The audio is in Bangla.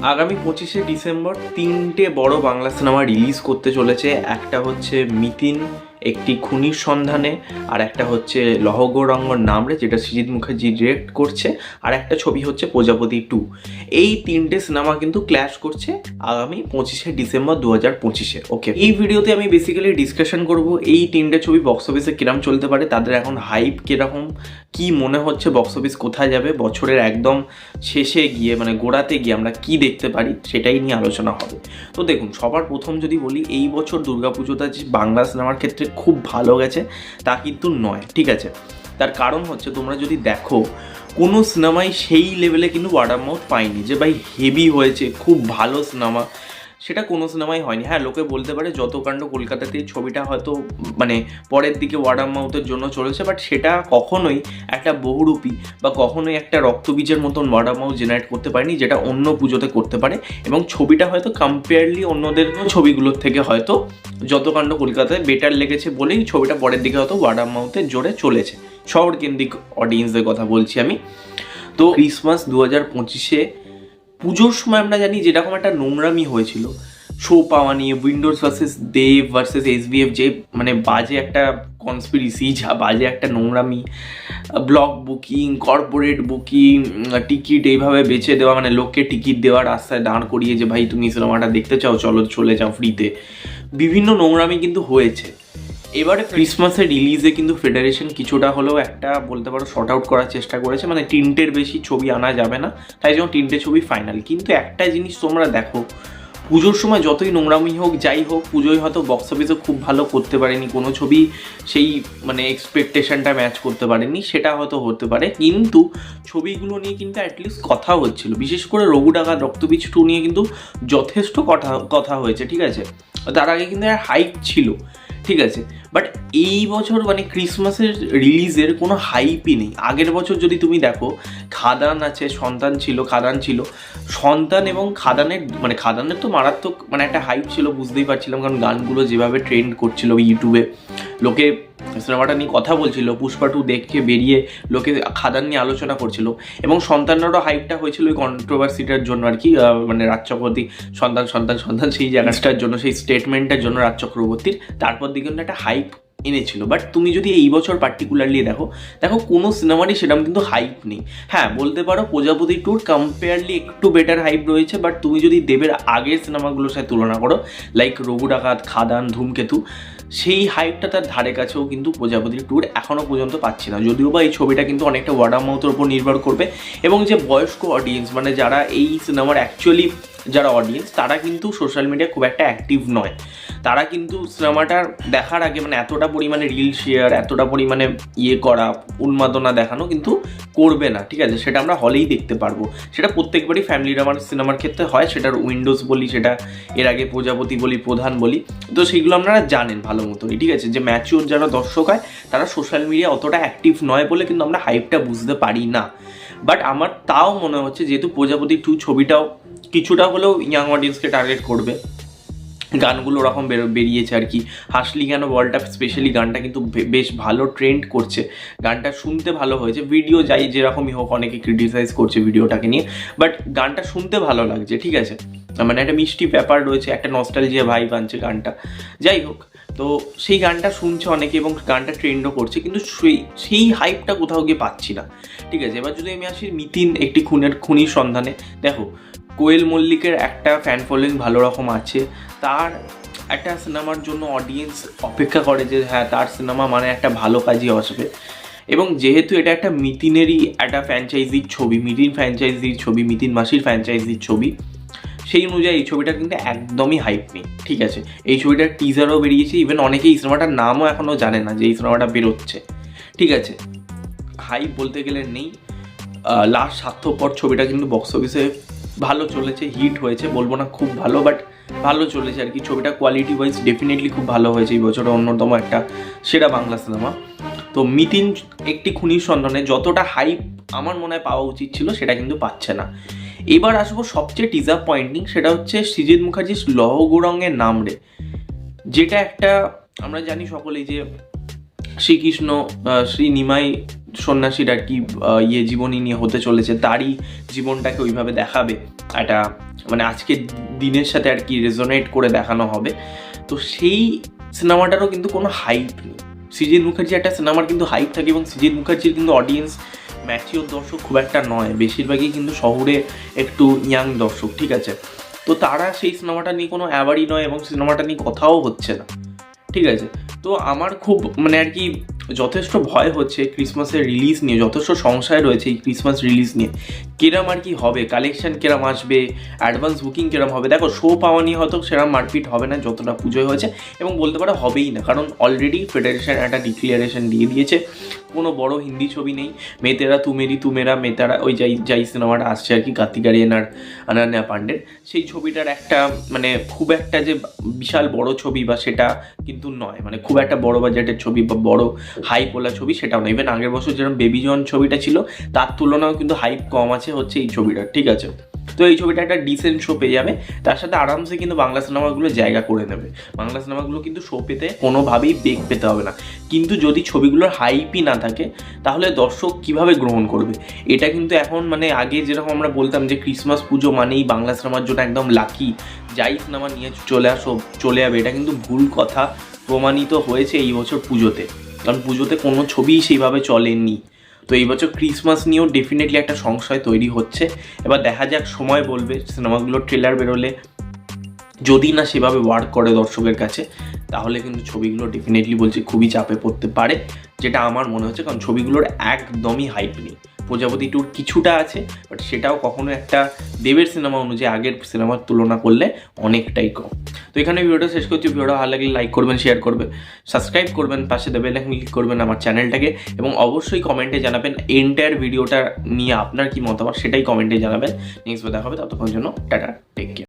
আগামী 25শে ডিসেম্বর তিনটে বড় বাংলা সিনেমা রিলিজ করতে চলেছে। একটা হচ্ছে মিতিন একটি খুনির সন্ধানে, আর একটা হচ্ছে লহ গৌরাঙ্গর নামরে, যেটা সৃজিত মুখার্জি ডিরেক্ট করছে, আর একটা ছবি হচ্ছে প্রজাপতি 2। এই তিনটে সিনেমা কিন্তু ক্ল্যাশ করছে আগামী 25শে ডিসেম্বর 2025-এ। ওকে, এই ভিডিওতে আমি বেসিক্যালি ডিসকাশন করব এই তিনটে ছবি বক্স অফিসে কিরম চলতে পারে, তাদের এখন হাইপ কিরকম, কি মনে হচ্ছে বক্স অফিস কোথায় যাবে, বছরের একদম শেষে গিয়ে মানে গোড়াতে গিয়ে আমরা কি দেখতে পারি সেটাই নিয়ে আলোচনা হবে। তো দেখুন, সবার প্রথম যদি বলি, এই বছর দুর্গাপুজোটা যে বাংলা সিনেমার ক্ষেত্রে খুব ভালো গেছে তা কিন্তু নয়, ঠিক আছে। তার কারণ হচ্ছে, তোমরা যদি দেখো কোনো সিনেমাই সেই লেভেলে কিন্তু ওয়ার্ড অফ মাউথ পায়নি যে ভাই হেভি হয়েছে, খুব ভালো সিনেমা, সেটা কোনো সিনেমাই হয়নি। হ্যাঁ, লোকে বলতে পারে যত কাণ্ড কলকাতাতে ছবিটা হয়তো মানে পরের দিকে ওয়ার্ড অফ মাউথের জন্য চলেছে, বাট সেটা কখনোই একটা বহুরূপী বা কখনোই একটা রক্তবীজের মতন ওয়ার্ড অফ মাউথ জেনারেট করতে পারেনি, যেটা অন্য পুজোতে করতে পারে। এবং ছবিটা হয়তো কম্পেয়ারলি অন্যদের ছবিগুলোর থেকে হয়তো যত কাণ্ড কলকাতায় বেটার লেগেছে বলেই ছবিটা পরের দিকে হয়তো ওয়ার্ড অফ মাউথের জোরে চলেছে। শহর কেন্দ্রিক অডিয়েন্সদের কথা বলছি আমি। তো ক্রিসমাস 2025-এ পুজোর সময় আমরা জানি যেরকম একটা নোংরামি হয়েছিল শো পাওয়া নিয়ে, উইন্ডোজ ভার্সেস দেব ভার্সেস এসবিএফ, যে মানে বাজে একটা কনস্পিরেসি, যা বাজে একটা নোংরামি, block booking, corporate booking, ticket এইভাবে বেছে দেওয়া, মানে লোককে টিকিট দেওয়া রাস্তায় দাঁড় করিয়ে যে ভাই তুমি সিনেমাটা দেখতে চাও চলো চলে যাও ফ্রিতে, বিভিন্ন নোংরামি কিন্তু হয়েছে। এবারে ক্রিসমাসের রিলিজে কিন্তু ফেডারেশন কিছুটা হলেও একটা বলতে পারো শর্ট আউট করার চেষ্টা করেছে, মানে তিনটের বেশি ছবি আনা যাবে না, তাই জন্য তিনটে ছবি ফাইনাল। কিন্তু একটা জিনিস তোমরা দেখো, পুজোর সময় যতই নোংরামি হোক যাই হোক, পুজোয় হয়তো বক্স অফিসে খুব ভালো করতে পারেনি কোনো ছবি, সেই মানে এক্সপেকটেশনটা ম্যাচ করতে পারেনি, সেটা হয়তো হতে পারে, কিন্তু ছবিগুলো নিয়ে কিন্তু অ্যাটলিস্ট কথা হচ্ছিল। বিশেষ করে রঘু ডাকাত রক্তবীজ 2 নিয়ে কিন্তু যথেষ্ট কথা হয়েছে, ঠিক আছে। তার আগে কিন্তু হাইপ ছিল, ঠিক আছে। বাট এই বছর মানে ক্রিসমাসের রিলিজের কোনো হাইপই নেই। আগের বছর যদি তুমি দেখো, খাদান আছে, সন্তান ছিল, খাদান ছিল, সন্তান এবং খাদানের তো মারাত্মক মানে একটা হাইপ ছিল, বুঝতেই পারছিলাম, কারণ গানগুলো যেভাবে ট্রেন্ড করছিল ইউটিউবে, লোকে সিনেমাটা নিয়ে কথা বলছিল, পুষ্পা 2 দেখে বেরিয়ে লোকে খাদান নিয়ে আলোচনা করছিল। এবং সন্তানেরও হাইপটা হয়েছিল ওই কন্ট্রোভার্সিটার জন্য আর কি, মানে রাজ চক্রবর্তী সন্তান সন্তান সন্তান সেই জায়গাটার জন্য, সেই স্টেটমেন্টটার জন্য রাজ চক্রবর্তীর, তারপর দিকে একটা হাইপ এনেছিল। বাট তুমি যদি এই বছর পার্টিকুলারলি দেখো কোনো সিনেমারই সেরকম কিন্তু হাইপ নেই। হ্যাঁ, বলতে পারো প্রজাপতি 2 কম্পেয়ারলি একটু বেটার হাইপ রয়েছে, বাট তুমি যদি দেবের আগের সিনেমাগুলোর সাথে তুলনা করো, লাইক রঘু ডাকাত, খাদান, ধূমকেতু, সেই হাইপটা তার ধারে কাছেও কিন্তু প্রজাপতি 2 এখনও পর্যন্ত পাচ্ছি না। যদিও বা এই ছবিটা কিন্তু অনেকটা ওয়ার্ড অফ মাউথের উপর নির্ভর করবে, এবং যে বয়স্ক অডিয়েন্স মানে যারা এই সিনেমার অ্যাকচুয়ালি যারা অডিয়েন্স, তারা কিন্তু সোশ্যাল মিডিয়া খুব একটা অ্যাক্টিভ নয়। তারা কিন্তু সিনেমাটার দেখার আগে মানে এতটা পরিমাণে রিল শেয়ার, এতটা পরিমাণে করা, উন্মাদনা দেখানো কিন্তু করবে না, ঠিক আছে। সেটা আমরা হলেই দেখতে পারবো, সেটা প্রত্যেকবারই ফ্যামিলির আমার সিনেমার ক্ষেত্রে হয়, সেটার উইন্ডোজ বলি, সেটা এর আগে প্রজাপতি বলি, প্রধান বলি, তো সেইগুলো আপনারা জানেন ভালো মতোই, ঠিক আছে। যে ম্যাচিওর যারা দর্শক হয় তারা সোশ্যাল মিডিয়া অতটা অ্যাক্টিভ নয় বলে কিন্তু আমরা হাইপটা বুঝতে পারি না। বাট আমার তাও মনে হচ্ছে, যেহেতু প্রজাপতি 2 ছবিটাও কিছুটা হলেও ইয়াং অডিয়েন্সকে টার্গেট করবে, গানগুলো ওরকম বেরিয়েছে আর কি, হাসলি কেন বলটা স্পেশালি গানটা কিন্তু বেশ ভালো ট্রেন্ড করছে, গানটা শুনতে ভালো হয়েছে, ভিডিও যাই যেরকমই হোক, অনেকে ক্রিটিসাইজ করছে ভিডিওটাকে নিয়ে, বাট গানটা শুনতে ভালো লাগছে, ঠিক আছে। মানে একটা মিষ্টি ব্যাপার রয়েছে, একটা নস্টালজিয়া ভাইব আনছে গানটা, যাই হোক। তো সেই গানটা শুনছে অনেকে এবং গানটা ট্রেন্ডও করছে, কিন্তু সেই হাইপটা কোথাও গিয়ে পাচ্ছি না, ঠিক আছে। এবার যদি আমি আসি মিতিন একটি খুনির সন্ধানে, দেখো কোয়েল মল্লিকের একটা ফ্যান ফলোয়িং ভালো রকম আছে, তার একটা সিনেমার জন্য অডিয়েন্স অপেক্ষা করে যে হ্যাঁ তার সিনেমা মানে একটা ভালো কাজই আসবে। এবং যেহেতু এটা একটা মিতিনেরই একটা ফ্র্যাঞ্চাইজির ছবি, মিতিন ফ্র্যাঞ্চাইজির ছবি, মিতিন মাসির ফ্র্যাঞ্চাইজির ছবি, সেই অনুযায়ী এই ছবিটা কিন্তু একদমই হাইপ নেই, ঠিক আছে। এই ছবিটার টিজারও বেরিয়েছে, ইভেন অনেকেই এই সিনেমাটার নামও এখনও জানে না যে এই সিনেমাটা বেরোচ্ছে, ঠিক আছে। হাইপ বলতে গেলে নেই। লাস্ট স্বার্থপর ছবিটা কিন্তু বক্স অফিসে ভালো চলেছে, হিট হয়েছে, বলবো না খুব ভালো, বাট ভালো চলেছে আর কি। ছবিটা কোয়ালিটি ওয়াইজ ডেফিনেটলি খুব ভালো হয়েছে, এই বছরের অন্যতম একটা সেরা বাংলা সিনেমা। তো মিতিন একটি খুনির সন্ধানে যতটা হাইপ আমার মনে হয় পাওয়া উচিত ছিল, সেটা কিন্তু পাচ্ছে না। এবার আসবো সবচেয়ে ডিসঅ্যাপয়েন্টিং, সেটা হচ্ছে সৃজিত মুখার্জির লহ গৌরাঙ্গের নামরে, যেটা একটা আমরা জানি সকলেই যে শ্রীকৃষ্ণ শ্রী নিমাই সন্ন্যাসীর আর কি জীবনী নিয়ে হতে চলেছে, তারই জীবনটাকে ওইভাবে দেখাবে, একটা মানে আজকের দিনের সাথে আর কি রেজোনেট করে দেখানো হবে। তো সেই সিনেমাটারও কিন্তু কোনো হাইপ নেই। সৃজিত মুখার্জি একটা সিনেমার কিন্তু হাইপ থাকে, এবং সৃজিত মুখার্জির কিন্তু অডিয়েন্স ম্যাচিওর দর্শক খুব একটা নয়, বেশিরভাগই কিন্তু শহরে একটু ইয়াং দর্শক, ঠিক আছে। তো তারা সেই সিনেমাটা নিয়ে কোনো অ্যাওয়ারই নয়, এবং সিনেমাটা নিয়ে কথাও হচ্ছে না, ঠিক আছে। তো আমার খুব মানে আর কি যথেষ্ট ভয় হচ্ছে ক্রিসমাসের রিলিজ নিয়ে, যথেষ্ট সংশয় রয়েছে এই ক্রিসমাস রিলিজ নিয়ে, কিরম আর কি হবে, কালেকশন কিরম আসবে, অ্যাডভান্স বুকিং কিরম হবে। দেখো, শো পাওয়া নিয়ে হয়তো সেরকম মারপিট হবে না যতটা পুজোয় হয়েছে, এবং বলতে পারো হবেই না, কারণ অলরেডি ফেডারেশন একটা ডিক্লিয়ারেশন দিয়ে দিয়েছে কোনো বড় হিন্দি ছবি নেই। মেতেরা তুমেরি তুমেরা মেতারা, ওই যাই সিনেমাটা আসছে আর কি কার্তিক আরিয়ান আর অনন্যা পান্ডের, সেই ছবিটার একটা মানে খুব একটা যে বিশাল বড় ছবি বা সেটা কিন্তু নয়, মানে খুব একটা বড় বাজেটের ছবি বা বড় হাইপ ওলা ছবি সেটাও নয়। ইভেন আগের বছর যেরকম বেবি জন ছবিটা ছিল তার তুলনাও কিন্তু হাইপ কম আছে হচ্ছে এই ছবিটার, ঠিক আছে। তো এই ছবিটা একটা ডিসেন্ট শো পেয়ে যাবে, তার সাথে আরামসে কিন্তু বাংলা সিনেমাগুলো জায়গা করে নেবে। বাংলা সিনেমাগুলো কিন্তু শো পেতে কোনোভাবেই বেগ পেতে হবে না, কিন্তু যদি ছবিগুলোর হাইপই না থাকে তাহলে দর্শক কিভাবে গ্রহণ করবে? এটা কিন্তু এখন মানে আগে যেরকম আমরা বলতাম যে ক্রিসমাস পুজো মানেই বাংলা সিনেমার জন্য একদম লাকি, যাই সিনেমা নিয়ে চলে যাবে, এটা কিন্তু ভুল কথা প্রমাণিত হয়েছে এই বছর পুজোতে, কারণ পুজোতে কোনো ছবিই সেইভাবে চলেনি। তো এই বছর ক্রিসমাস নিয়েও ডেফিনেটলি একটা সংশয় তৈরি হচ্ছে। এবার দেখা যাক, সময় বলবে। সিনেমাগুলোর ট্রেলার বেরোলে যদি না সেভাবে ওয়ার্ক করে দর্শকের কাছে, তাহলে কিন্তু ছবিগুলো ডেফিনেটলি বলছি খুবই চাপে পড়তে পারে, যেটা আমার মনে হচ্ছে, কারণ ছবিগুলোর একদমই হাইপ নেই। প্রজাপতি টুর কিছুটা আছে, বাট সেটাও কখনো একটা দেবের সিনেমা অনুযায়ী আগের সিনেমার তুলনা করলে অনেকটাই কম। তো এখানে ভিডিওটা শেষ করছি। ভিডিওটা ভালো লাগলে লাইক করবেন, শেয়ার করবেন, সাবস্ক্রাইব করবেন, পাশে বেল আইকন ক্লিক করবেন আমার চ্যানেলটাকে, এবং অবশ্যই কমেন্টে জানাবেন এন্টায়ার ভিডিওটা নিয়ে আপনার কি মতামত, সেটাই কমেন্টে জানাবেন। নেক্সট দেখা হবে, ততক্ষণ জন্য টাটা, টেক কেয়ার।